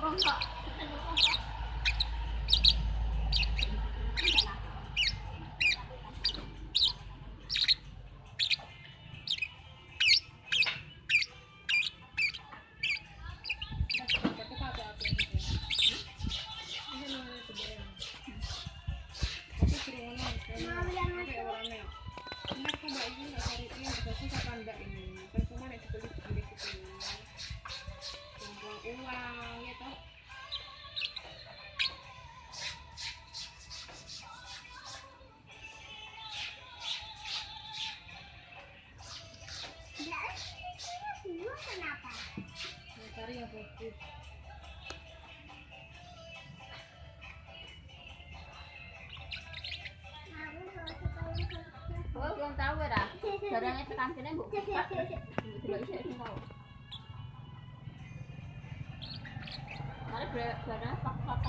uang ya toh. Kenapa? Cari yang fokus. Oh, belum tahu ya dah. Barangnya tekan sini bu. Tidak bisa tahu. Mari barangnya pak